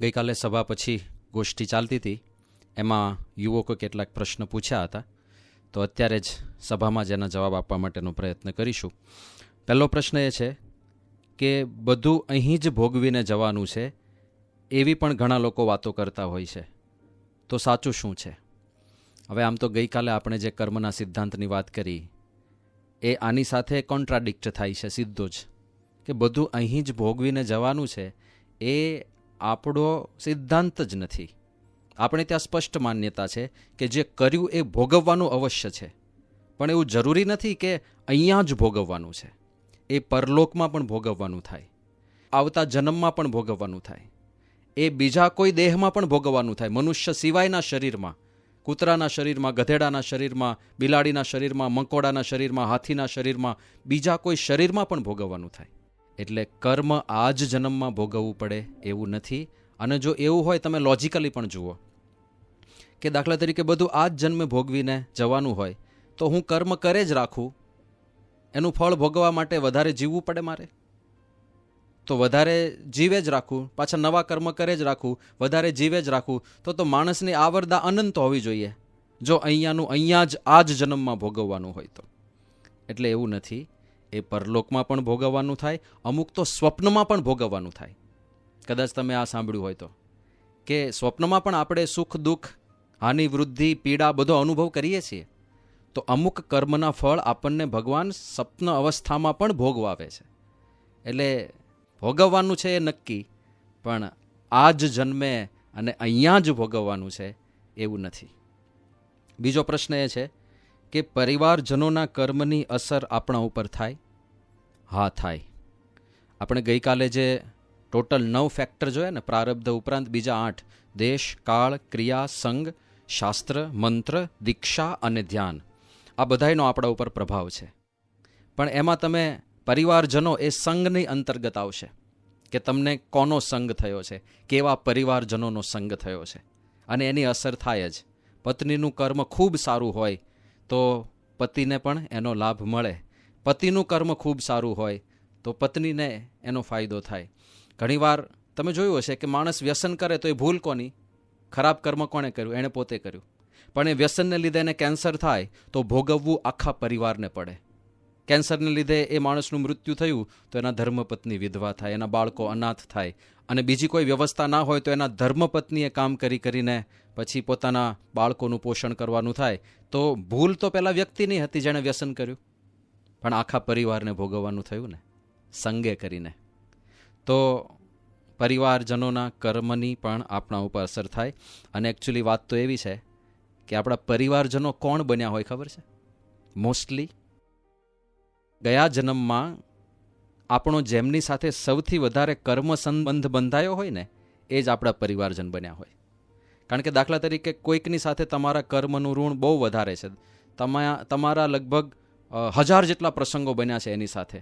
ગઈકાલે સભા પછી ગોષ્ઠી ચાલતી હતી, એમાં યુવકો કેટલાક પ્રશ્ન પૂછ્યા હતા, તો અત્યારે જ સભામાં જ એના જવાબ આપવા માટેનો પ્રયત્ન કરીશું. પહેલો પ્રશ્ન એ છે કે બધું અહીં જ ભોગવીને જવાનું છે એવી પણ ઘણા લોકો વાતો કરતા હોય છે, તો સાચું શું છે? હવે આમ તો ગઈકાલે આપણે જે કર્મના સિદ્ધાંતની વાત કરી એ આની સાથે કોન્ટ્રાડિક્ટ થાય છે સીધો જ, કે બધું અહીં જ ભોગવીને જવાનું છે એ આપણો સિદ્ધાંત જ નથી. આપણે ત્યાં સ્પષ્ટ માન્યતા છે કે જે કર્યું એ ભોગવવાનું અવશ્ય છે, પણ એવું જરૂરી નથી કે અહીંયા જ ભોગવવાનું છે. એ પરલોકમાં પણ ભોગવવાનું થાય, આવતા જન્મમાં પણ ભોગવવાનું થાય, એ બીજા કોઈ દેહમાં પણ ભોગવવાનું થાય, મનુષ્ય સિવાયના શરીરમાં, કૂતરાના શરીરમાં, ગધેડાના શરીરમાં, બિલાડીના શરીરમાં, મંકોડાના શરીરમાં, હાથીના શરીરમાં, બીજા કોઈ શરીરમાં પણ ભોગવવાનું થાય. એટલે કર્મ આ જ જન્મમાં ભોગવવું પડે એવું નથી. અને જો એવું હોય, તમે લોજિકલી પણ જુઓ કે દાખલા તરીકે બધું આ જ જન્મે ભોગવીને જવાનું હોય તો હું કર્મ કરે જ રાખું, એનું ફળ ભોગવવા માટે વધારે જીવવું પડે મારે? તો વધારે જીવે જ રાખું, પાછા નવા કર્મ કરે જ રાખું, વધારે જીવે જ રાખું, તો માણસની આવરદા અનંત હોવી જોઈએ જો અહીંયાનું અહીંયા જ આ જ જન્મમાં ભોગવવાનું હોય તો. એટલે એવું નથી, એ પરલોકમાં પણ ભોગવવાનું થાય, અમુક તો સ્વપ્નમાં પણ ભોગવવાનું થાય. કદાચ તમે આ સાંભળ્યું હોય તો, કે સ્વપ્નમાં પણ આપણે સુખ દુઃખ, હાનિ વૃદ્ધિ, પીડા બધો અનુભવ કરીએ છીએ. તો અમુક કર્મના ફળ આપણને ભગવાન સ્વપ્ન અવસ્થામાં પણ ભોગવાવે છે. એટલે ભોગવવાનું છે એ નક્કી, પણ આ જ જન્મે અને અહીંયા જ ભોગવવાનું છે એવું નથી. બીજો પ્રશ્ન એ છે કે પરિવારજનોના કર્મની અસર આપણા ઉપર થાય? હા, થાય. આપણે ગઈકાલે જે ટોટલ 9 ફેક્ટર જોયા ને, પ્રારબ્ધ ઉપરાંત બીજા 8, દેશ, કાળ, ક્રિયા, સંગ, શાસ્ત્ર, મંત્ર, દીક્ષા અને ધ્યાન, આ બધાયનો આપણા ઉપર પ્રભાવ છે. પણ એમાં તમે પરિવારજનો એ સંઘની અંતર્ગત આવશે કે તમને કોનો સંગ થયો છે, કેવા પરિવારજનોનો સંગ થયો છે, અને એની અસર થાય જ. પત્નીનું કર્મ ખૂબ સારું હોય તો પતિને પણ એનો લાભ મળે, પતિનું કર્મ ખૂબ સારું હોય તો પત્નીને એનો ફાયદો થાય. ઘણીવાર તમે જોયું હશે કે માણસ વ્યસન કરે તો એ ભૂલ કોની? ખરાબ કર્મ કોણે કર્યું? એણે પોતે કર્યું. પણ એ વ્યસનને લીધે એને કેન્સર થાય તો ભોગવવું આખા પરિવારને પડે. કેન્સરને લીધે એ માણસનું મૃત્યુ થયું તો એના ધર્મપત્ની વિધવા થાય, એના બાળકો અનાથ થાય, અને બીજી કોઈ વ્યવસ્થા ના હોય તો એના ધર્મપત્નીએ કામ કરીને પછી પોતાના બાળકોનું પોષણ કરવાનું થાય. તો ભૂલ તો પેલા વ્યક્તિની હતી જેણે વ્યસન કર્યું, પણ આખા પરિવારને ભોગવવાનું થયું ને, સંગે કરીને. તો પરિવારજનોના કર્મની પણ આપણા ઉપર અસર થાય. અને એકચ્યુઅલી વાત તો એવી છે કે આપણા પરિવારજનો કોણ બન્યા હોય ખબર છે? મોસ્ટલી ગયા જન્મમાં આપણો જેમની સાથે સૌથી વધારે કર્મ સંબંધ બંધાયો હોય ને એ જ આપણા પરિવારજન બન્યા હોય. કારણ કે દાખલા તરીકે કોઈકની સાથે તમારા કર્મનું ઋણ બહુ વધારે છે, તમારા લગભગ 1000 જેટલા પ્રસંગો બન્યા છે એની સાથે,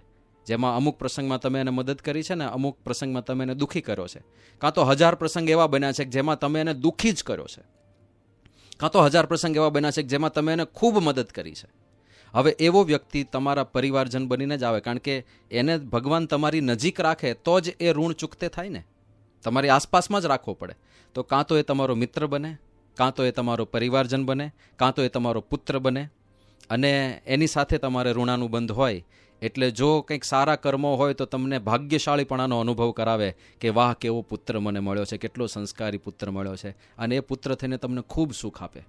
જેમાં અમુક પ્રસંગમાં તમે એને મદદ કરી છે ને અમુક પ્રસંગમાં તમે એને દુઃખી કર્યો છે, કાં તો 1000 પ્રસંગ એવા બન્યા છે જેમાં તમે એને દુઃખી જ કર્યો છે, કાં તો 1000 પ્રસંગ એવા બન્યા છે જેમાં તમે એને ખૂબ મદદ કરી છે. હવે એવો વ્યક્તિ તમારા પરિવારજન બનીને જ આવે, કારણ કે એને ભગવાન તમારી નજીક રાખે તો જ એ ઋણ ચૂકતે થાય ને, તમારી આસપાસમાં જ રાખવો પડે. તો કાં તો એ તમારો મિત્ર બને, કાં તો એ તમારો પરિવારજન બને, કાં તો એ તમારો પુત્ર બને, અને એની સાથે તમારે ઋણાનુબંધ હોય. એટલે જો કંઈક સારા કર્મો હોય તો તમને ભાગ્યશાળીપણાનો અનુભવ કરાવે કે વાહ, કેવો પુત્ર મને મળ્યો છે, કેટલો સંસ્કારી પુત્ર મળ્યો છે, અને એ પુત્ર થઈને તમને ખૂબ સુખ આપે.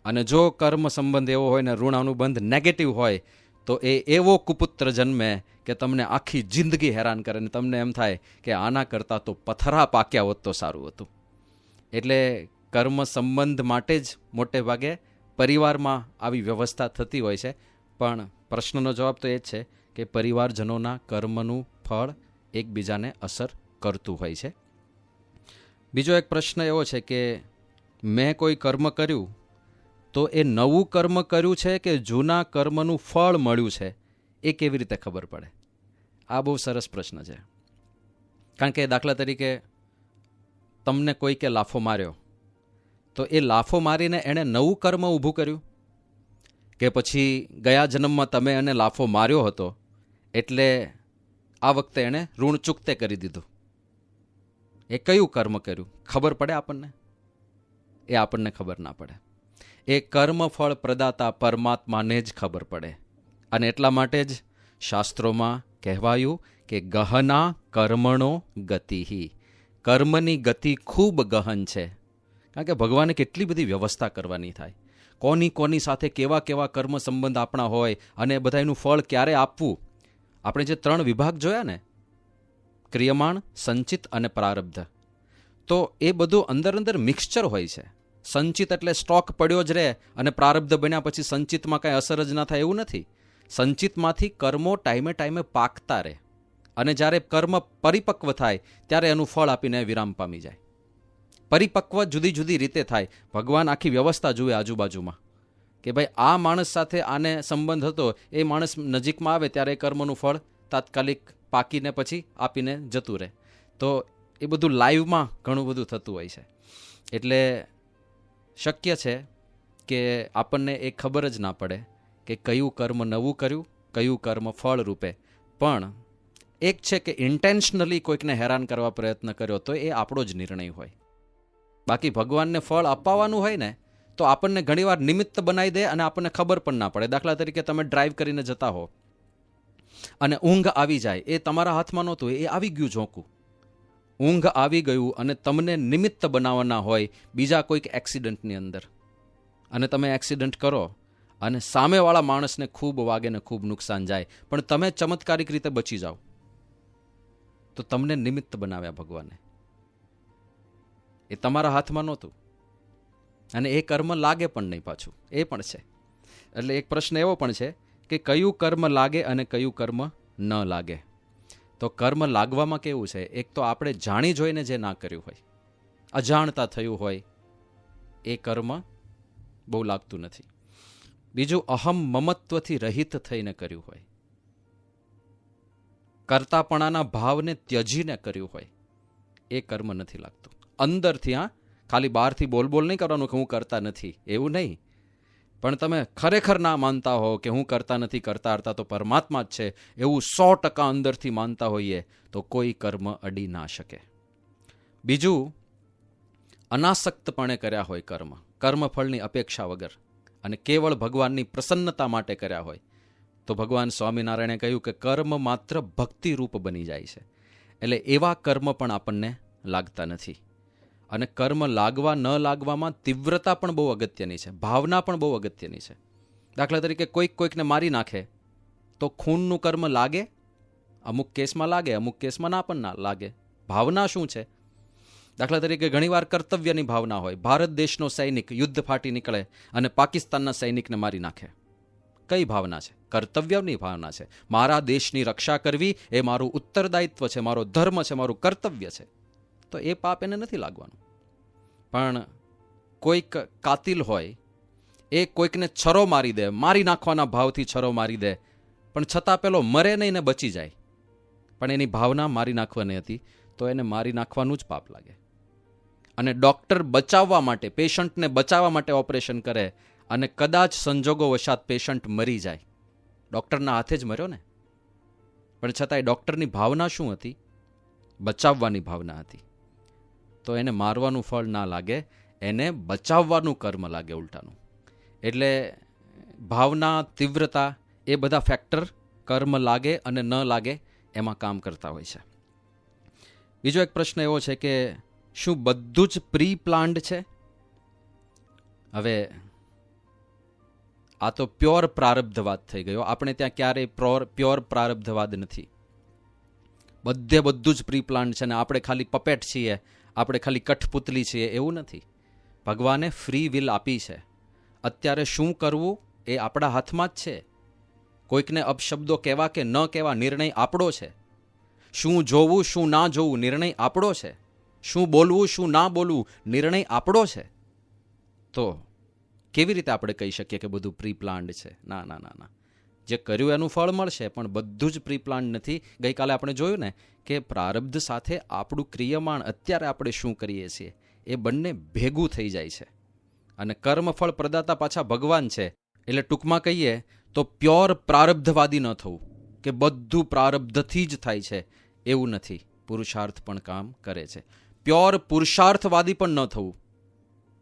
અને જો કર્મ સંબંધ એવો હોય ને ઋણ અનુબંધ નેગેટિવ હોય તો એ એવો કુપુત્ર જન્મે કે તમને આખી જિંદગી હેરાન કરે ને તમને એમ થાય કે આના કરતાં તો પથરા પાક્યા હોત તો સારું હતું. એટલે કર્મ સંબંધ માટે જ મોટે ભાગે પરિવારમાં આવી વ્યવસ્થા થતી હોય છે. પણ પ્રશ્નનો જવાબ તો એ જ છે કે પરિવારજનોના કર્મનું ફળ એકબીજાને અસર કરતું હોય છે. બીજો એક પ્રશ્ન એવો છે કે મેં કોઈ કર્મ કર્યું તો એ નવું કર્મ કર્યું છે કે જૂના કર્મનું ફળ મળ્યું છે, એ કેવી રીતે ખબર પડે? આ બહુ સરસ પ્રશ્ન છે. કારણ કે દાખલા તરીકે તમને કોઈકે લાફો માર્યો તો એ લાફો મારીને એણે નવું કર્મ ઊભું કર્યું, કે પછી ગયા જન્મમાં તમે એને લાફો માર્યો હતો એટલે આ વખતે એણે ઋણ ચૂકતે કરી દીધું? એ કયું કર્મ કર્યું ખબર પડે આપણને? એ આપણને ખબર ના પડે. એ કર્મફળ પ્રદાતા પરમાત્માને જ ખબર પડે. અને એટલા માટે જ શાસ્ત્રોમાં કહેવાયું કે ગહના કર્મણો ગતિહિ. કર્મની ગતિ ખૂબ ગહન છે. કારણ કે ભગવાને કેટલી બધી વ્યવસ્થા કરવાની થાય, કોની સાથે કેવા કેવા કર્મ સંબંધ આપણા હોય, અને બધાનું ફળ ક્યારે આપવું. આપણે જે 3 વિભાગ જોયા ને, ક્રિયમાણ, સંચિત અને પ્રારબ્ધ, તો એ બધું અંદર મિક્સચર હોય છે. સંચિત એટલે સ્ટોક પડ્યો જ રહે, અને પ્રારબ્ધ બન્યા પછી સંચિતમાં કાંઈ અસર જ ના થાય એવું નથી. સંચિતમાંથી કર્મો ટાઈમે પાકતા રહે, અને જ્યારે કર્મ પરિપક્વ થાય ત્યારે એનું ફળ આપીને વિરામ પામી જાય. પરિપક્વ જુદી જુદી રીતે થાય. ભગવાન આખી વ્યવસ્થા જુએ આજુબાજુમાં કે ભાઈ આ માણસ સાથે આને સંબંધ હતો, એ માણસ નજીકમાં આવે ત્યારે કર્મનું ફળ તાત્કાલિક પાકીને પછી આપીને જતું રહે. તો એ બધું લાઈવમાં ઘણું બધું થતું હોય છે. એટલે શક્ય છે કે આપણને એ ખબર જ ના પડે કે કયું કર્મ નવું કર્યું, કયું કર્મ ફળ રૂપે. પણ એક છે કે ઇન્ટેન્શનલી કોઈકને હેરાન કરવા પ્રયત્ન કર્યો તો એ આપણો જ નિર્ણય હોય. બાકી ભગવાનને ફળ અપાવવાનું હોય ને તો આપણને ઘણીવાર નિમિત્ત બનાવી દે અને આપણને ખબર પણ ના પડે. દાખલા તરીકે તમે ડ્રાઈવ કરીને જતા હો અને ઊંઘ આવી જાય, એ તમારા હાથમાં નહોતું, એ આવી ગયું ઝોંકું. ઊંઘ આવી ગયું અને તમને નિમિત્ત બનાવવાના હોય બીજા કોઈક એક્સિડન્ટની અંદર, અને તમે એક્સિડન્ટ કરો અને સામેવાળા માણસને ખૂબ વાગે ને ખૂબ નુકસાન જાય, પણ તમે ચમત્કારિક રીતે બચી જાઓ, તો તમને નિમિત્ત બનાવ્યા ભગવાને. એ તમારા હાથમાં નહોતું, અને એ કર્મ લાગે પણ નહીં પાછું, એ પણ છે. એટલે એક પ્રશ્ન એવો પણ છે કે કયું કર્મ લાગે અને કયું કર્મ ન લાગે. તો કર્મ લાગવામાં કેવું છે, એક તો આપણે જાણી જોઈને જે ના કર્યું હોય, અજાણતા થયું હોય, એ કર્મ બહુ લાગતું નથી. બીજું અહમ મમત્વથી રહિત થઈને કર્યું હોય, કરતાપણાના ભાવને ત્યજીને કર્યું હોય, એ કર્મ નથી લાગતું. અંદરથી, ખાલી બહારથી બોલ નહીં કરવાનું કે હું કરતા નથી, એવું નહીં. પણ તમે ખરેખર ના માનતા હો કે હું કરતા નથી, કરતા હરતા તો પરમાત્મા જ છે, એવું 100% અંદરથી માનતા હોઈએ તો કોઈ કર્મ અડી ના શકે. બીજું, અનાસક્તપણે કર્યા હોય કર્મ, કર્મફળની અપેક્ષા વગર, અને કેવળ ભગવાનની પ્રસન્નતા માટે કર્યા હોય, તો ભગવાન સ્વામિનારાયણે કહ્યું કે કર્મ માત્ર ભક્તિરૂપ બની જાય છે. એટલે એવા કર્મ પણ આપણને લાગતા નથી. અને કર્મ લાગવા ન લાગવામાં તીવ્રતા પણ બહુ અગત્યની છે, ભાવના પણ બહુ અગત્યની છે. દાખલા તરીકે કોઈકને મારી નાખે તો ખૂનનું કર્મ લાગે, અમુક કેસમાં લાગે, અમુક કેસમાં ના પણ ના લાગે. ભાવના શું છે? દાખલા તરીકે ઘણીવાર કર્તવ્યની ભાવના હોય. ભારત દેશનો સૈનિક યુદ્ધ ફાટી નીકળે અને પાકિસ્તાનના સૈનિકને મારી નાખે. કઈ ભાવના છે? કર્તવ્યની ભાવના છે. મારા દેશની રક્ષા કરવી એ મારું ઉત્તરદાયિત્વ છે, મારો ધર્મ છે, મારું કર્તવ્ય છે. તો એ પાપ એને નથી લાગવાનું. પણ કોઈક કાતિલ હોય, એ કોઈકને છરો મારી દે, મારી નાખવાના ભાવથી છરો મારી દે, પણ છતાં પેલો મરે નહીં ને બચી જાય, પણ એની ભાવના મારી નાખવાની હતી, તો એને મારી નાખવાનું જ પાપ લાગે. અને ડૉક્ટર બચાવવા માટે, પેશન્ટને બચાવવા માટે ઓપરેશન કરે અને કદાચ સંજોગો વશાત પેશન્ટ મરી જાય, ડૉક્ટરના હાથે જ મર્યો ને, પણ છતાંય ડૉક્ટરની ભાવના શું હતી? બચાવવાની ભાવના હતી. તો એને મારવાનું ફળ ના લાગે, એને બચાવવાનું કર્મ લાગે ઉલટાનું. એટલે ભાવના, તીવ્રતા, એ બધા ફેક્ટર કર્મ લાગે અને ન લાગે એમાં કામ કરતા હોય છે. બીજો એક પ્રશ્ન એવો છે કે શું બધું જ પ્રી પ્લાન્ડ છે? હવે આ તો પ્યોર પ્રારબ્ધવાદ થઈ ગયો. આપણે ત્યાં ક્યારેય પ્યોર પ્રારબ્ધવાદ નથી. બધું જ પ્રી પ્લાન્ડ છે ને આપણે ખાલી પપેટ છીએ, આપણે ખાલી કઠપુતલી છીએ, એવું નથી. ભગવાને ફ્રી વિલ આપી છે. અત્યારે શું કરવું એ આપણા હાથમાં જ છે. કોઈકને અપશબ્દો કહેવા કે ન કહેવા નિર્ણય આપણો છે. શું જોવું શું ના જોવું નિર્ણય આપણો છે. શું બોલવું શું ના બોલવું નિર્ણય આપણો છે. તો કેવી રીતે આપણે કહી શકીએ કે બધું પ્રી પ્લાન્ડ છે? ના ના ના ના, જે કર્યું એનું ફળ મળશે, પણ બધું જ પ્રી પ્લાન્ડ નથી. ગઈકાલે આપણે જોયું ને કે પ્રારબ્ધ સાથે આપણું ક્રિયમાણ, અત્યારે આપણે શું કરીએ છીએ, એ બંને ભેગું થઈ જાય છે. અને કર્મફળ પ્રદાતા પાછા ભગવાન છે. એટલે ટૂંકમાં કહીએ તો પ્યોર પ્રારબ્ધવાદી ન થવું કે બધું પ્રારબ્ધથી જ થાય છે, એવું નથી. પુરુષાર્થ પણ કામ કરે છે. પ્યોર પુરુષાર્થવાદી પણ ન થવું,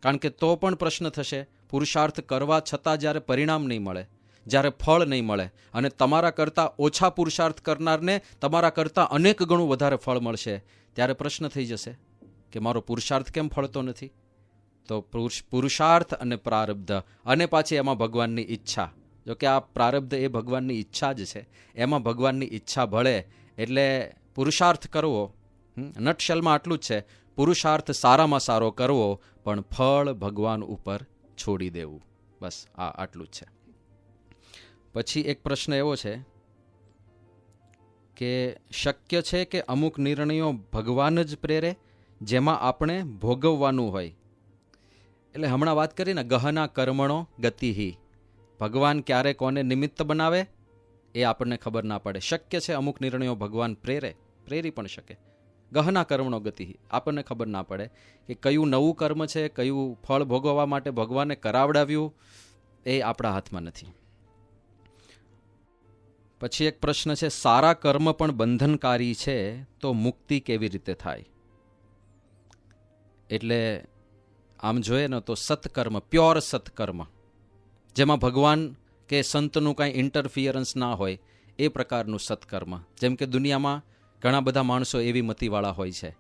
કારણ કે તો પણ પ્રશ્ન થશે, પુરુષાર્થ કરવા છતાં જ્યારે પરિણામ નહીં મળે, જ્યારે ફળ નહીં મળે અને તમારા કરતાં ઓછા પુરુષાર્થ કરનારને તમારા કરતાં અનેક ગણું વધારે ફળ મળશે, ત્યારે પ્રશ્ન થઈ જશે કે મારો પુરુષાર્થ કેમ ફળતો નથી? તો પુરુષાર્થ અને પ્રારબ્ધ અને પાછી એમાં ભગવાનની ઈચ્છા, જો કે આ પ્રારબ્ધ એ ભગવાનની ઈચ્છા જ છે, એમાં ભગવાનની ઈચ્છા ભળે એટલે પુરુષાર્થ કરવો. નટશેલમાં આટલું જ છે, પુરુષાર્થ સારામાં સારો કરવો પણ ફળ ભગવાન ઉપર છોડી દેવું. બસ આટલું જ છે. પછી એક પ્રશ્ન એવો છે કે શક્ય છે કે અમુક નિર્ણયો ભગવાન જ પ્રેરે જેમાં આપણે ભોગવવાનું હોય? એટલે હમણાં વાત કરી ને, ગહના કર્મણો ગતિહિ, ભગવાન ક્યારે કોને નિમિત્ત બનાવે એ આપણને ખબર ના પડે. શક્ય છે અમુક નિર્ણયો ભગવાન પ્રેરી પણ શકે. ગહના કર્મણો ગતિહિ, આપણને ખબર ના પડે કે કયું નવું કર્મ છે, કયું ફળ ભોગવવા માટે ભગવાને કરાવડાવ્યું, એ આપણા હાથમાં નથી. પછી એક પ્રશ્ન છે, સારા કર્મ પણ બંધનકારી છે તો મુક્તિ કેવી રીતે થાય? એટલે આમ જોઈએ ને તો સત્કર્મ, પ્યોર સત્કર્મ, જેમાં ભગવાન કે સંતનું કાંઈ ઇન્ટરફિયરન્સ ના હોય, એ પ્રકારનું સત્કર્મ. જેમ કે દુનિયામાં ઘણા બધા માણસો એવી મતિવાળા હોય છે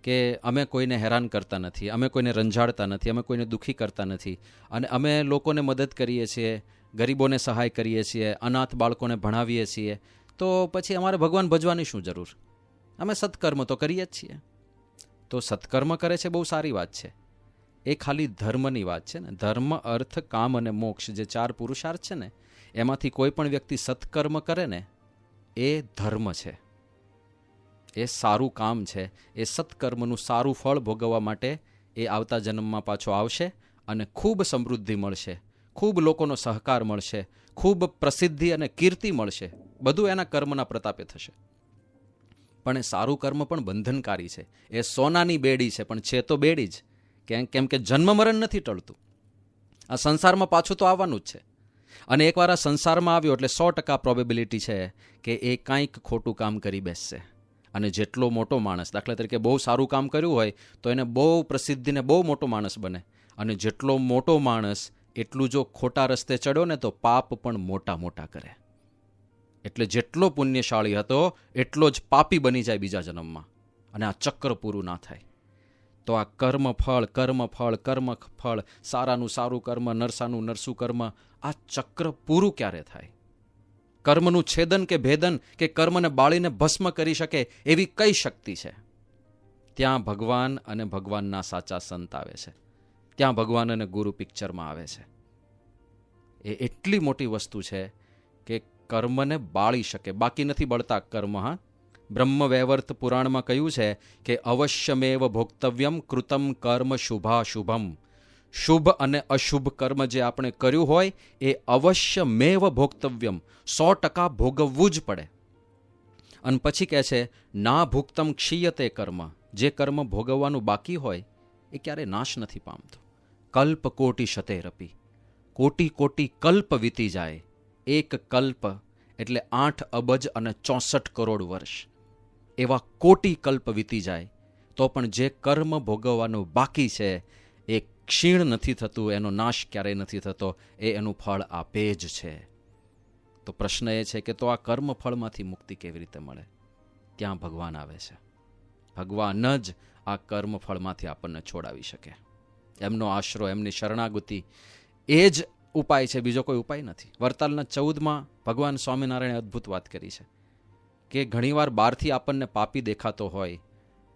કે અમે કોઈને હેરાન કરતા નથી, અમે કોઈને રંજાડતા નથી, અમે કોઈને દુઃખી કરતા નથી, અને અમે લોકોને મદદ કરીએ છીએ, ગરીબોને સહાય કરીએ છીએ, અનાથ બાળકોને ભણાવીએ છીએ, તો પછી અમારે ભગવાન ભજવાની શું જરૂર? અમે સત્કર્મ તો કરીએ જ છીએ. તો સત્કર્મ કરે છે બહુ સારી વાત છે, એ ખાલી ધર્મની વાત છે ને. ધર્મ, અર્થ, કામ અને મોક્ષ, જે 4 પુરુષાર્થ છે ને, એમાંથી કોઈ પણ વ્યક્તિ સત્કર્મ કરે ને, એ ધર્મ છે, એ સારું કામ છે. એ સત્કર્મનું સારું ફળ ભોગવવા માટે એ આવતા જન્મમાં પાછો આવશે અને ખૂબ સમૃદ્ધિ મળશે, ખૂબ લોકોનો સહકાર મળશે, ખૂબ પ્રસિદ્ધિ અને કીર્તિ મળશે. બધું એના કર્મના પ્રતાપે થશે. પણ એ સારું કર્મ પણ બંધનકારી છે. એ સોનાની બેડી છે, પણ છે તો બેડી જ. કેમ કે જન્મ મરણ નથી ટળતું. આ સંસારમાં પાછું તો આવવાનું જ છે. અને એકવાર આ સંસારમાં આવ્યો એટલે 100% પ્રોબેબિલિટી છે કે એ કાંઈક ખોટું કામ કરી બેસશે. અને જેટલો મોટો માણસ, દાખલા તરીકે બહુ સારું કામ કર્યું હોય તો એને બહુ પ્રસિદ્ધિને બહુ મોટો માણસ બને. અને જેટલો મોટો માણસ એટલું જો ખોટા રસ્તે ચડ્યો ને તો પાપ પણ મોટા મોટા કરે. એટલે જેટલો પુણ્યશાળી હતો એટલો જ પાપી બની જાય બીજા જન્મમાં, અને આ ચક્ર પૂરું ના થાય. તો આ કર્મફળ, સારાનું સારું કર્મ, નરસાનું નરસું કર્મ, આ ચક્ર પૂરું ક્યારે થાય? કર્મનું છેદન કે ભેદન કે કર્મને બાળીને ભસ્મ કરી શકે એવી કઈ શક્તિ છે? ત્યાં ભગવાન અને ભગવાનના સાચા સંત આવે છે, ત્યાં ભગવાન અને ગુરુ પિક્ચરમાં આવે છે. એ એટલી મોટી વસ્તુ છે કે કર્મને બાળી શકે, બાકી નથી બળતા કર્મ. હા, બ્રહ્મવૈવર્ત પુરાણમાં કહ્યું છે કે અવશ્યમેવ ભોક્તવ્યમ કૃતમ કર્મ શુભાશુભમ. શુભ અને અશુભ કર્મ જે આપણે કર્યું હોય એ અવશ્યમેવ ભોક્તવ્યમ, 100% ભોગવવું જ પડે. અને પછી કહે છે ના ભુક્તમ ક્ષીયતે કર્મ, જે કર્મ ભોગવવાનું બાકી હોય એ ક્યારે નાશ નથી પામતું. કલ્પ કોટી શતેરપી, કોટી કોટી કલ્પ વીતી જાય. એક કલ્પ એટલે 8 અબજ અને 64 કરોડ વર્ષ. એવા કોટી કલ્પ વીતી જાય તો પણ જે કર્મ ભોગવવાનું બાકી છે એ ક્ષીણ નથી થતું, એનો નાશ ક્યારેય નથી થતો, એ એનું ફળ આપે જ છે. તો પ્રશ્ન એ છે કે તો આ કર્મ ફળમાંથી મુક્તિ કેવી રીતે મળે? ત્યાં ભગવાન આવે છે. ભગવાન જ આ કર્મ ફળમાંથી આપણને છોડાવી શકે. એમનો આશરો, એમની શરણાગતિ એ જ ઉપાય છે, બીજો કોઈ ઉપાય નથી. વરતાલના 14માં ભગવાન સ્વામિનારાયણે અદ્ભુત વાત કરી છે કે ઘણીવાર બહારથી આપણને પાપી દેખાતો હોય,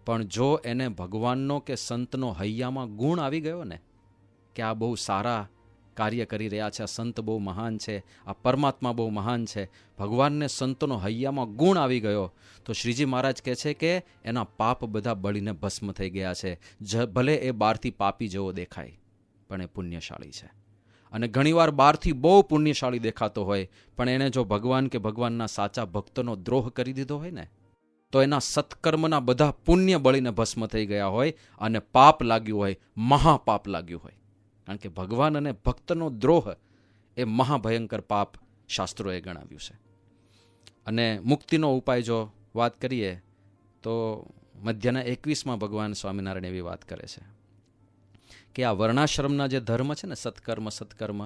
પણ જો એને ભગવાનનો કે સંતનો હૈયામાં ગુણ આવી ગયો ને કે આ બહુ સારા કાર્ય કરી રહ્યા છે, આ સંત બહુ મહાન છે, આ પરમાત્મા બહુ મહાન છે, ભગવાનને સંતનો હૈયામાં ગુણ આવી ગયો, તો શ્રીજી મહારાજ કહે છે કે એના પાપ બધા બળીને ભસ્મ થઈ ગયા છે. ભલે એ બહારથી પાપી જેવો દેખાય પણ એ પુણ્યશાળી છે. અને ઘણીવાર બહારથી બહુ પુણ્યશાળી દેખાતો હોય પણ એણે જો ભગવાન કે ભગવાનના સાચા ભક્તનો દ્રોહ કરી દીધો હોય ને તો એના સત્કર્મના બધા પુણ્ય બળીને ભસ્મ થઈ ગયા હોય અને પાપ લાગ્યું હોય, મહાપાપ લાગ્યું હોય. કારણ કે ભગવાન અને ભક્તનો દ્રોહ એ મહાભયંકર પાપ શાસ્ત્રોએ ગણાવ્યું છે. અને મુક્તિનો ઉપાય જો વાત કરીએ તો મધ્યના 21માં ભગવાન સ્વામિનારાયણ એવી વાત કરે છે કે આ વર્ણાશ્રમના જે ધર્મ છે ને, સત્કર્મ,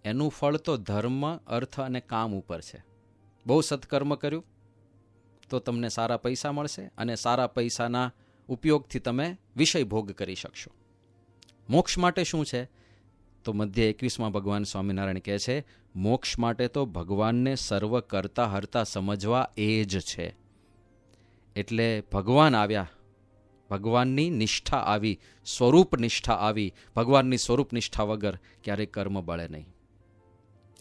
એનું ફળ તો ધર્મ, અર્થ અને કામ ઉપર છે. બહુ સત્કર્મ કર્યું તો તમને સારા પૈસા મળશે અને સારા પૈસાના ઉપયોગથી તમે વિષય ભોગ કરી શકશો. મોક્ષ માટે શું છે? તો મધ્ય 21માં ભગવાન સ્વામિનારાયણ કહે છે, મોક્ષ માટે તો ભગવાનને સર્વ કરતા હરતા સમજવા એ જ છે. એટલે ભગવાન આવ્યા, ભગવાનની નિષ્ઠા આવી, સ્વરૂપ નિષ્ઠા આવી. ભગવાનની સ્વરૂપ નિષ્ઠા વગર ક્યારેય કર્મ બળે નહીં.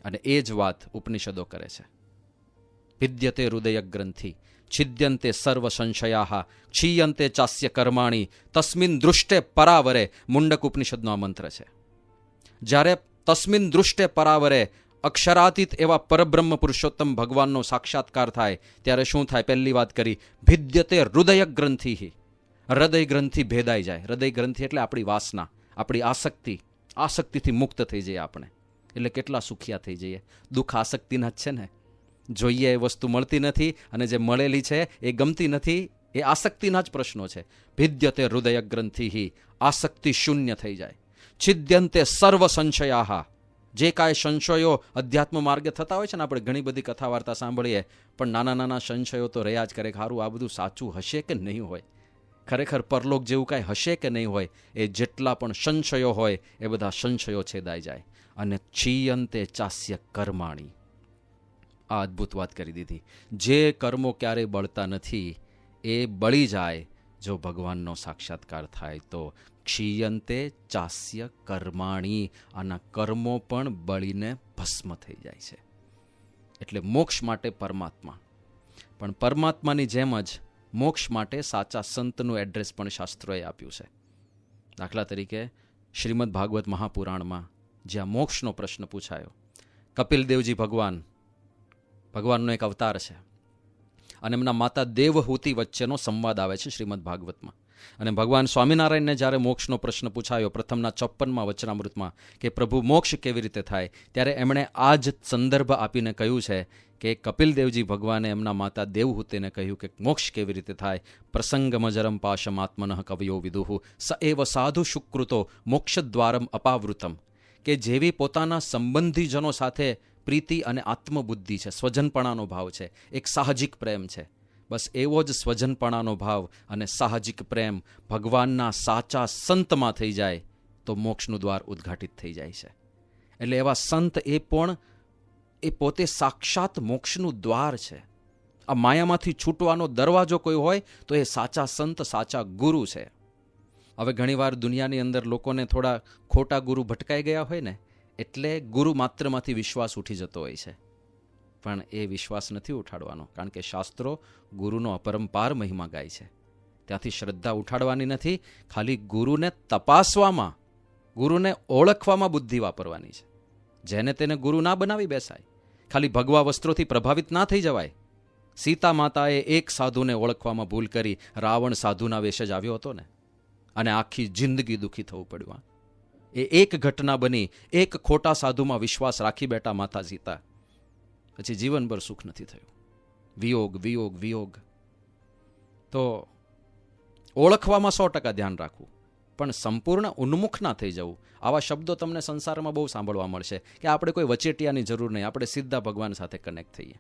અને એ જ વાત ઉપનિષદો કરે છે. ભિદ્યતે હૃદય ગ્રંથિ છિદ્યંતે સર્વ સંશયા ક્ષીયંતે ચાસ્ય કર્માણી તસ્મિન દૃષ્ટે પરાવરે. મુંડક ઉપનિષદનો આ મંત્ર છે. જ્યારે તસ્મિન દૃષ્ટે પરાવરે અક્ષરાતીત એવા પરબ્રહ્મ પુરુષોત્તમ ભગવાનનો સાક્ષાત્કાર થાય ત્યારે શું થાય? પહેલી વાત કરી, ભિદ્યતે હૃદય ગ્રંથિ. હૃદય ગ્રંથિ ભેદાઈ જાય. હૃદય ગ્રંથિ એટલે આપણી વાસના, આપણી આસક્તિથી મુક્ત થઈ જઈએ આપણે. એટલે કેટલા સુખિયા થઈ જઈએ. દુઃખ આસક્તિના જ છે ને. જોઈએ એ વસ્તુ મળતી નથી અને જે મળેલી છે એ ગમતી નથી. એ આસક્તિના જ પ્રશ્નો છે. ભિદ્યતે હૃદય ગ્રંથિ, આસક્તિ શૂન્ય થઈ જાય. છિદ્યંતે સર્વ સંશયા. જે કાંઈ સંશયો અધ્યાત્મ માર્ગે થતા હોય છે ને, આપણે ઘણી બધી કથા વાર્તા સાંભળીએ, પણ નાના નાના સંશયો તો રહ્યા જ કરે. સારું, આ બધું સાચું હશે કે નહીં હોય, ખરેખર પરલોક જેવું કાંઈ હશે કે નહીં હોય, એ જેટલા પણ સંશયો હોય એ બધા સંશયો છેદાઈ જાય. અને ક્ષીયંતે ચાસ્ય કર્માણી. આ અદ્ભુત વાત કરી દીધી. જે કર્મો ક્યારેય બળતા નથી એ બળી જાય જો ભગવાનનો સાક્ષાત્કાર થાય તો. ક્ષીયંતે ચાસ્ય કર્માણી. આના કર્મો પણ બળીને ભસ્મ થઈ જાય છે. એટલે મોક્ષ માટે પરમાત્મા, પણ પરમાત્માની જેમ જ મોક્ષ માટે સાચા સંતનું એડ્રેસ પણ શાસ્ત્રોએ આપ્યું છે. દાખલા તરીકે શ્રીમદ ભાગવત મહાપુરાણમાં જ્યાં મોક્ષનો પ્રશ્ન પૂછાયો, કપિલદેવજી ભગવાનનો એક અવતાર છે અને એમના માતા દેવહૂતિ વચ્ચેનો સંવાદ આવે છે શ્રીમદ ભાગવતમાં. અને ભગવાન સ્વામિનારાયણને જ્યારે મોક્ષનો પ્રશ્ન પૂછાયો પ્રથમના 54માં વચનામૃતમાં કે પ્રભુ મોક્ષ કેવી રીતે થાય, ત્યારે એમણે આ જ સંદર્ભ આપીને કહ્યું છે કે કપિલદેવજી ભગવાને એમના માતા દેવહૂતિને કહ્યું કે મોક્ષ કેવી રીતે થાય. પ્રસંગમજરમ પાશમાત્મનઃ કવયો વિદુઃ સ એવ સાધુ શુક્રુતો મોક્ષદ્વારમ અપાવૃતમ. કે જેવી પોતાના સંબંધીજનો સાથે પ્રીતિ અને આત્મબુદ્ધિ છે, સ્વજનપણાનો ભાવ છે, એક સાહજિક પ્રેમ છે, બસ એવો જ સ્વજનપણાનો ભાવ અને સાહજિક પ્રેમ ભગવાનના સાચા સંતમાં થઈ જાય તો મોક્ષનું દ્વાર ઉદ્ઘાટિત થઈ જાય છે. એટલે એવા સંત એ પોતે સાક્ષાત મોક્ષનું દ્વાર છે. આ માયામાંથી છૂટવાનો દરવાજો કોઈ હોય તો એ સાચા સંત, સાચા ગુરુ છે. હવે ઘણીવાર દુનિયાની અંદર લોકોને થોડા ખોટા ગુરુ ભટકાઈ ગયા હોય ને, એટલે ગુરુ માત્રમાંથી વિશ્વાસ ઉઠી જતો હોય છે. પણ એ વિશ્વાસ નથી ઉઠાડવાનો, કારણ કે શાસ્ત્રો ગુરુનો અપરંપાર મહિમા ગાય છે. ત્યાંથી શ્રદ્ધા ઉઠાડવાની નથી, ખાલી ગુરુને તપાસવામાં, ગુરુને ઓળખવામાં બુદ્ધિ વાપરવાની છે. જેને તેને ગુરુ ના બનાવી બેસાય, ખાલી ભગવા વસ્ત્રોથી પ્રભાવિત ના થઈ જવાય. સીતા માતાએ એક સાધુને ઓળખવામાં ભૂલ કરી, રાવણ સાધુના વેશે જ આવ્યો હતો ને, અને આખી જિંદગી દુઃખી થવું પડ્યું. એ એક ઘટના બની, એક ખોટા સાધુમાં વિશ્વાસ રાખી બેઠા માતા સીતા, પછી જીવનભર સુખ નથી થયું. વિયોગ વિયોગ વિયોગ. તો ઓળખવામાં 100% ધ્યાન રાખવું, પણ સંપૂર્ણ ઉન્મુખ ના થઈ જવું. આવા શબ્દો તમને સંસારમાં બહુ સાંભળવા મળશે કે આપણે કોઈ વચેટિયાની જરૂર નહીં, આપણે સીધા ભગવાન સાથે કનેક્ટ થઈએ.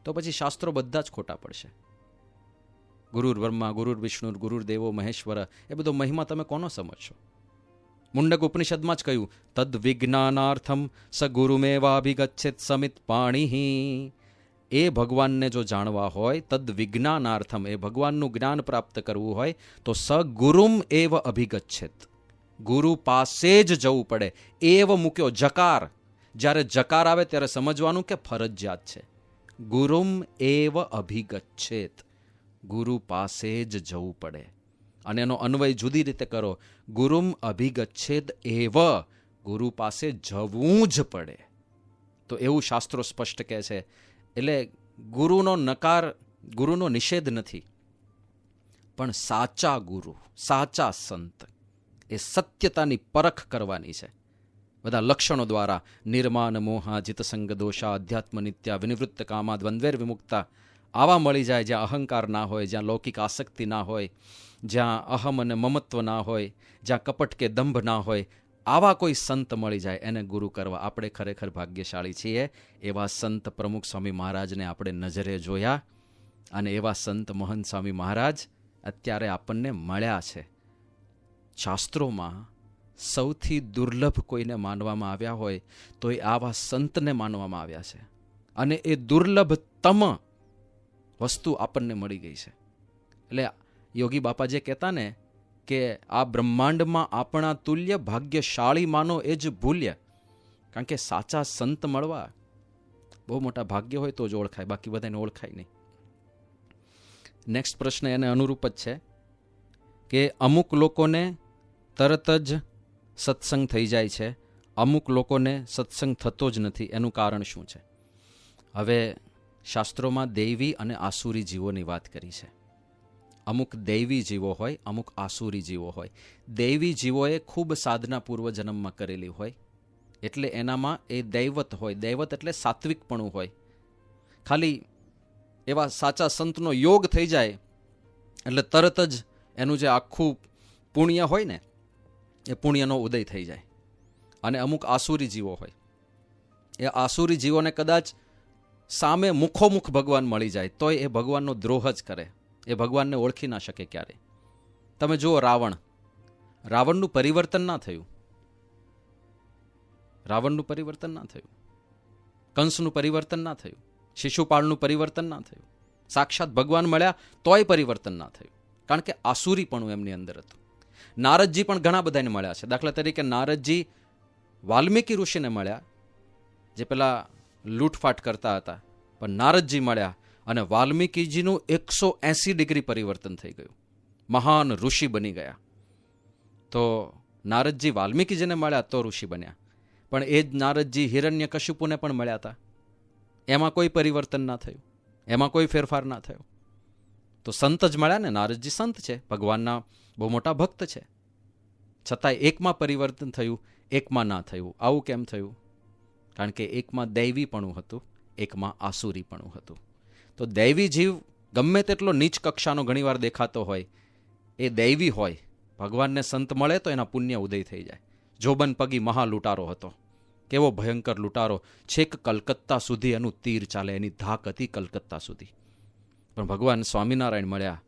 તો પછી શાસ્ત્રો બધા જ ખોટા પડશે. ગુરુર બ્રહ્મા, ગુરુર વિષ્ણુ, ગુરુર દેવો મહેશ્વર, એ બધો મહિમા તમે કોનો સમજશો? મુંડક ઉપનિષદમાં જ કહ્યું, તદ વિજ્ઞાનાર્થમ સ ગુરુમેવાભિગચ્છેત સમિત પાણી. એ ભગવાનને જો જાણવા હોય, તદ વિજ્ઞાનાર્થમ, એ ભગવાનનું જ્ઞાન પ્રાપ્ત કરવું હોય તો સ ગુરુમ એવ અભિગચ્છેત, ગુરુ પાસે જ જવું પડે. એવ મૂક્યો જકાર, જ્યારે જકાર આવે ત્યારે સમજવાનું કે ફરજિયાત છે. ગુરુમ એવ અભિગચ્છેત, ગુરુ પાસે જ જવું પડે. અને એનો અન્વય જુદી રીતે કરો, ગુરુમ અભિગચ્છેદ એવ, ગુરુ પાસે જવું જ પડે. તો એવું શાસ્ત્રો સ્પષ્ટ કહે છે. એટલે ગુરુનો નકાર, ગુરુનો નિષેધ નથી, પણ સાચા ગુરુ, સાચા સંત, એ સત્યતાની પરખ કરવાની છે. બધા લક્ષણો દ્વારા નિર્માન મોહા જિતસંગ દોષા અધ્યાત્મ નિત્યા વિનિવૃત્ત કામા દ્વંદ્વેર વિમુક્તા, આવા મળી જાય જ્યાં અહંકાર ના હોય, જ્યાં લૌકિક આસક્તિ ના હોય, જ્યાં અહમ અને મમત્વ ના હોય, જ્યાં કપટ કે દંભ ના હોય, આવા કોઈ સંત મળી જાય એને ગુરુ કરવા આપણે ખરેખર ભાગ્યશાળી છીએ. એવા સંત પ્રમુખ સ્વામી મહારાજને આપણે નજરે જોયા અને એવા સંત મહંત સ્વામી મહારાજ અત્યારે આપણને મળ્યા છે. શાસ્ત્રોમાં સૌથી દુર્લભ કોઈને માનવામાં આવ્યા હોય તો એ આવા સંતને માનવામાં આવ્યા છે. અને એ દુર્લભતમ વસ્તુ આપણને મળી ગઈ છે. એટલે યોગી બાપા જે કહેતા ને કે આ બ્રહ્માંડમાં આપણા તુલ્ય ભાગ્યશાળી માનો એ જ ભૂલ્ય. કારણ કે સાચા સંત મળવા બહુ મોટા ભાગ્ય હોય તો જ ઓળખાય, બાકી બધાને ઓળખાય નહીં. નેક્સ્ટ પ્રશ્ન એને અનુરૂપ જ છે કે અમુક લોકોને તરત જ સત્સંગ થઈ જાય છે, અમુક લોકોને સત્સંગ થતો જ નથી, એનું કારણ શું છે? હવે શાસ્ત્રોમાં દૈવી અને આસુરી જીવોની વાત કરી છે. અમુક દૈવી જીવો હોય, અમુક આસુરી જીવો હોય. દૈવી જીવોએ ખૂબ સાધના પૂર્વજન્મમાં કરેલી હોય એટલે એનામાં એ દૈવત હોય. દૈવત એટલે સાત્વિકપણું હોય. ખાલી એવા સાચા સંતનો યોગ થઈ જાય એટલે તરત જ એનું જે આખું પુણ્ય હોય ને એ પુણ્યનો ઉદય થઈ જાય. અને અમુક આસુરી જીવો હોય, એ આસુરી જીવોને કદાચ સામે મુખોમુખ ભગવાન મળી જાય તોય એ ભગવાનનો દ્રોહ જ કરે, એ ભગવાનને ઓળખી ના શકે ક્યારે. તમે જુઓ રાવણનું પરિવર્તન ના થયું, રાવણનું પરિવર્તન ના થયું, કંસનું પરિવર્તન ના થયું, શિશુપાળનું પરિવર્તન ના થયું, સાક્ષાત ભગવાન મળ્યા તોય પરિવર્તન ના થયું, કારણ કે આસુરીપણું એમની અંદર હતું. નારદજી પણ ઘણા બધાને મળ્યા છે. દાખલા તરીકે નારદજી વાલ્મીકી ઋષિને મળ્યા જે પેલા લૂંટફાટ કરતા હતા, પણ નારદજી મળ્યા અને વાલ્મીકીજીનું 180 ડિગ્રી પરિવર્તન થઈ ગયું, મહાન ઋષિ બની ગયા. તો નારદજી વાલ્મીકીજીને મળ્યા તો ઋષિ બન્યા, પણ એ જ નારદજી હિરણ્યકશિપુને પણ મળ્યા હતા, એમાં કોઈ પરિવર્તન ના થયું, એમાં કોઈ ફેરફાર ના થયો. તો સંત જ મળ્યા ને, નારદજી સંત છે, ભગવાનના બહુ મોટા ભક્ત છે, છતાંય એકમાં પરિવર્તન થયું, એકમાં ના થયું. આવું કેમ થયું? કારણ કે એકમાં દૈવીપણું હતું, એકમાં આસુરીપણું હતું. તો દૈવી જીવ ગમે તેટલો નીચ કક્ષાનો ઘણીવાર દેખાતો હોય, એ દૈવી હોય. ભગવાનને સંત મળે તો એના પુણ્ય ઉદય થઈ જાય. જોબન પગી મહા લૂંટારો હતો, કેવો ભયંકર લૂંટારો, છેક કલકત્તા સુધી એનું તીર ચાલે, એની ધાક હતી કલકત્તા સુધી. પણ ભગવાન સ્વામિનારાયણ મળ્યા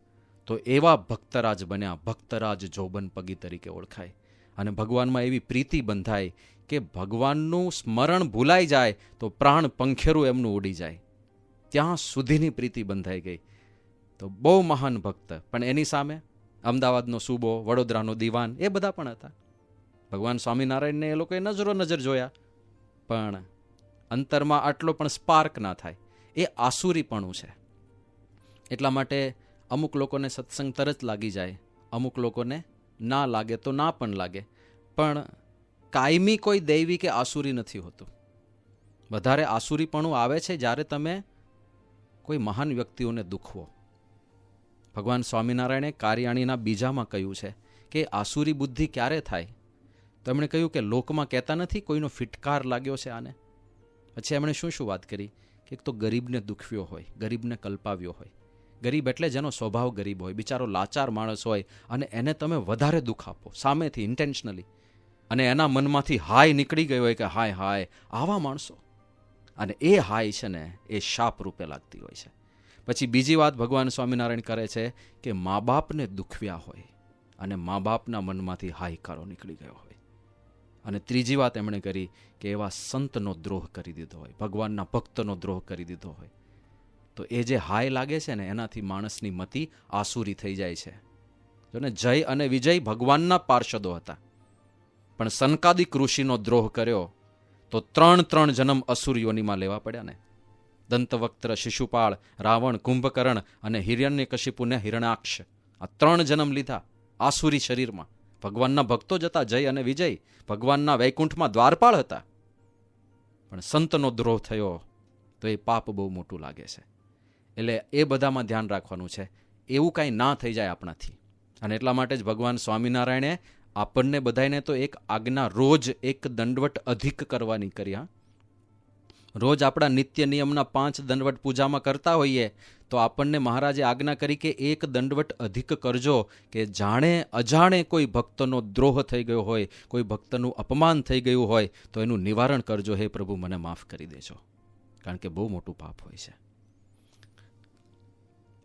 તો એવા ભક્તરાજ બન્યા, ભક્તરાજ જોબન પગી તરીકે ઓળખાય. અને ભગવાનમાં એવી પ્રીતિ બંધાય કે ભગવાનનું સ્મરણ ભૂલાઈ જાય તો પ્રાણ પંખેરું એમનું ઉડી જાય, ત્યાં સુધીની પ્રીતિ બંધાઈ ગઈ. તો બહુ મહાન ભક્ત. પણ એની સામે અમદાવાદનો સૂબો, વડોદરાનો દિવાન, એ બધા પણ હતા. ભગવાન સ્વામિનારાયણને એ લોકોએ નજર જોયા, પણ અંતરમાં આટલો પણ સ્પાર્ક ના થાય. એ આસુરીપણું છે. એટલા માટે અમુક લોકોને સત્સંગ તરત લાગી જાય, અમુક લોકોને ના લાગે તો ના પણ લાગે. પણ કાયમી કોઈ દૈવી કે આસુરી નથી હોતું. વધારે આસુરીપણું આવે છે જ્યારે તમે કોઈ મહાન વ્યક્તિઓને દુખવો. ભગવાન સ્વામિનારાયણે કાર્યાણીના બીજામાં કહ્યું છે કે આસુરી બુદ્ધિ ક્યારે થાય? તો એમણે કહ્યું કે લોકમાં કહેતા નથી કોઈનો ફિટકાર લાગ્યો છે આને. પછી એમણે શું વાત કરી કે એક તો ગરીબને દુખવ્યો હોય, ગરીબને કલ્પાવ્યો હોય. ગરીબ એટલે જેનો સ્વભાવ ગરીબ હોય, બિચારો લાચાર માણસ હોય, અને એને તમે વધારે દુઃખ આપો સામેથી, ઇન્ટેન્શનલી, અને એના મનમાંથી હાય નીકળી ગયો હોય કે હાય હાય, આવા માણસો. અને એ હાય છે ને એ શાપ રૂપે લાગતી હોય છે. પછી બીજી વાત ભગવાન સ્વામિનારાયણ કરે છે કે મા બાપને દુખવ્યા હોય અને મા બાપના મનમાંથી હાયકારો નીકળી ગયો હોય. અને ત્રીજી વાત એમણે કરી કે એવા સંતનો દ્રોહ કરી દીધો હોય, ભગવાનના ભક્તનો દ્રોહ કરી દીધો હોય. તો એ જે હાય લાગે છે ને એનાથી માણસની મતિ આસુરી થઈ જાય છે. જો ને જય અને વિજય ભગવાનના પાર્ષદો હતા, પણ સનકાદિક ઋષિનો દ્રોહ કર્યો તો 3 જન્મ અસુરીઓનીમાં લેવા પડ્યા ને. દંતવક્ત્ર, શિશુપાળ, રાવણ, કુંભકર્ણ અને હિરણ્યકશિપુ ને હિરણાક્ષ, આ 3 જન્મ લીધા આસુરી શરીરમાં. ભગવાનના ભક્તો જ હતા, જય અને વિજય, ભગવાનના વૈકુંઠમાં દ્વારપાળ હતા. પણ સંતનો દ્રોહ થયો તો એ પાપ બહુ મોટું લાગે છે. એટલે એ બધામાં ધ્યાન રાખવાનું છે, એવું કાંઈ ના થઈ જાય આપણાથી. અને એટલા માટે જ ભગવાન સ્વામિનારાયણે આપણને બધાને તો એક આજ્ઞા રોજ એક દંડવટ અધિક કરવાની કરી. રોજ આપણા નિત્ય નિયમના 5 દંડવટ પૂજામાં કરતા હોઈએ તો આપણને મહારાજે આજ્ઞા કરી કે એક દંડવટ અધિક કરજો, કે જાણે અજાણે કોઈ ભક્તનો દ્રોહ થઈ ગયો હોય, કોઈ ભક્તનું અપમાન થઈ ગયું હોય તો એનું નિવારણ કરજો. હે પ્રભુ, મને માફ કરી દેજો, કારણ કે બહુ મોટું પાપ હોય છે.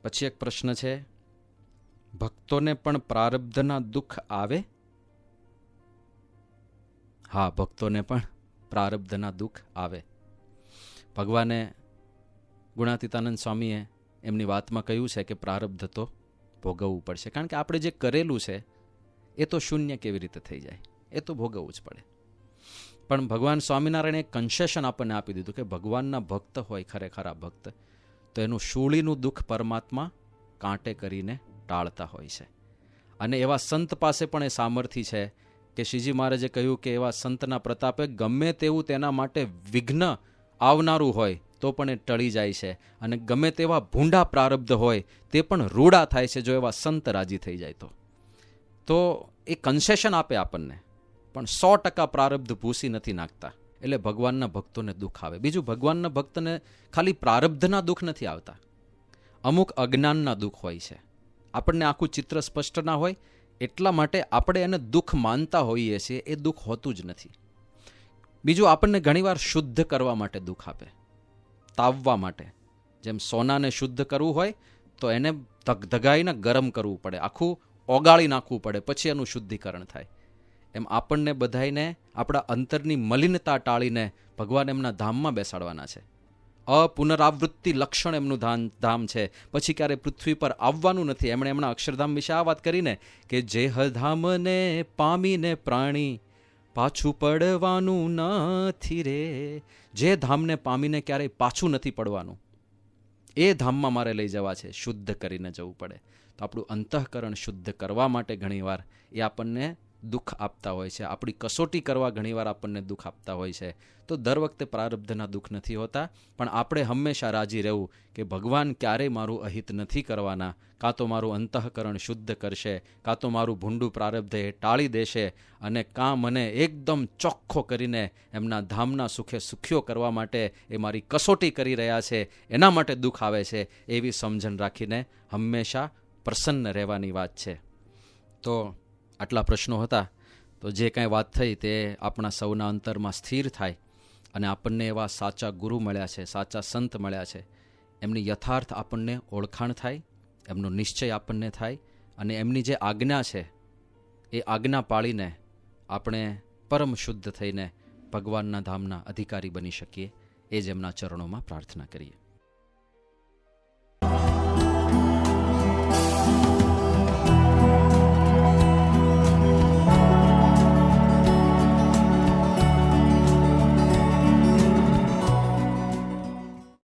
પછી એક પ્રશ્ન છે, ભક્તોને પણ પ્રારબ્ધના દુઃખ આવે? હા, ભક્તોને પણ પ્રારબ્ધના દુઃખ આવે. ભગવાને ગુણાતીતાનંદ સ્વામીએ એમની વાતમાં કહ્યું છે કે પ્રારબ્ધ તો ભોગવવું પડશે, કારણ કે આપણે જે કરેલું છે એ તો શૂન્ય કેવી રીતે થઈ જાય, એ તો ભોગવવું જ પડે. પણ ભગવાન સ્વામિનારાયણે એક કન્સેશન આપણને આપી દીધું કે ભગવાનના ભક્ત હોય, ખરેખર આ ભક્ત, તો એનું શૂળીનું દુઃખ પરમાત્મા કાંટે કરીને ટાળતા હોય છે. અને એવા સંત પાસે પણ એ સામર્થ્ય છે કે શ્રીજી મહારાજે કહ્યું કે એવા સંતના પ્રતાપે ગમે તેવું તેના માટે વિઘ્ન આવનારું હોય તો પણ એ ટળી જાય છે, અને ગમે તેવા ભૂંડા પ્રારબ્ધ હોય તે પણ રૂડા થાય છે જો એવા સંત રાજી થઈ જાય તો એ કન્સેશન આપે આપણને, પણ 100% પ્રારબ્ધ ભૂસી નથી નાખતા. એટલે ભગવાનના ભક્તોને દુઃખ આવે. બીજું, ભગવાનના ભક્તને ખાલી પ્રારબ્ધના દુઃખ નથી આવતા, અમુક અજ્ઞાનના દુઃખ હોય છે. આપણને આખું ચિત્ર સ્પષ્ટ ના હોય એટલા માટે આપણે એને દુઃખ માનતા હોઈએ છીએ, એ દુઃખ હોતું જ નથી. બીજું, આપણને ઘણીવાર શુદ્ધ કરવા માટે દુઃખ આપે, તાવવા માટે. જેમ સોનાને શુદ્ધ કરવું હોય તો એને ધગધગાઈને ગરમ કરવું પડે, આખું ઓગાળી નાખવું પડે, પછી એનું શુદ્ધિકરણ થાય. એમ આપણને બધાઈને આપણા અંતરની મલિનતા ટાળીને ભગવાન એમના ધામમાં બેસાડવાના છે. અપુનરાવૃત્તિ લક્ષણ એમનું ધામ છે, પછી ક્યારે પૃથ્વી પર આવવાનું નથી. એમણે એમના અક્ષરધામ વિશે આ વાત કરીને કે જેહ ધામને પામીને પ્રાણી પાછું પડવાનું નથી રે. જે ધામને પામીને ક્યારેય પાછું નથી પડવાનું, એ ધામમાં મારે લઈ જવા છે, શુદ્ધ કરીને જવું પડે. તો આપણું અંતઃકરણ શુદ્ધ કરવા માટે ઘણીવાર એ આપણને દુઃખ આપતા હોય છે, આપણી કસોટી કરવા ઘણીવાર આપણને દુઃખ આપતા હોય છે. તો દર વખતે પ્રારબ્ધના દુઃખ નથી હોતા, પણ આપણે હંમેશા રાજી રહેવું કે ભગવાન ક્યારેય મારું અહિત નથી કરવાના. કાં તો મારું અંતઃકરણ શુદ્ધ કરશે, કાં તો મારું ભૂંડું પ્રારબ્ધ એ ટાળી દેશે, અને કાં મને એકદમ ચોખ્ખો કરીને એમના ધામના સુખે સુખ્યો કરવા માટે એ મારી કસોટી કરી રહ્યા છે, એના માટે દુઃખ આવે છે. એવી સમજણ રાખીને હંમેશા પ્રસન્ન રહેવાની વાત છે. તો આટલા પ્રશ્નો હતા. તો જે કાંઈ વાત થઈ તે આપણા સૌના અંતરમાં સ્થિર થાય, અને આપણને એવા સાચા ગુરુ મળ્યા છે, સાચા સંત મળ્યા છે, એમની યથાર્થ આપણને ઓળખાણ થાય, એમનો નિશ્ચય આપણને થાય, અને એમની જે આજ્ઞા છે એ આજ્ઞા પાળીને આપણે પરમ શુદ્ધ થઈને ભગવાનના ધામના અધિકારી બની શકીએ. એ જ એમના ચરણોમાં પ્રાર્થના કરીએ.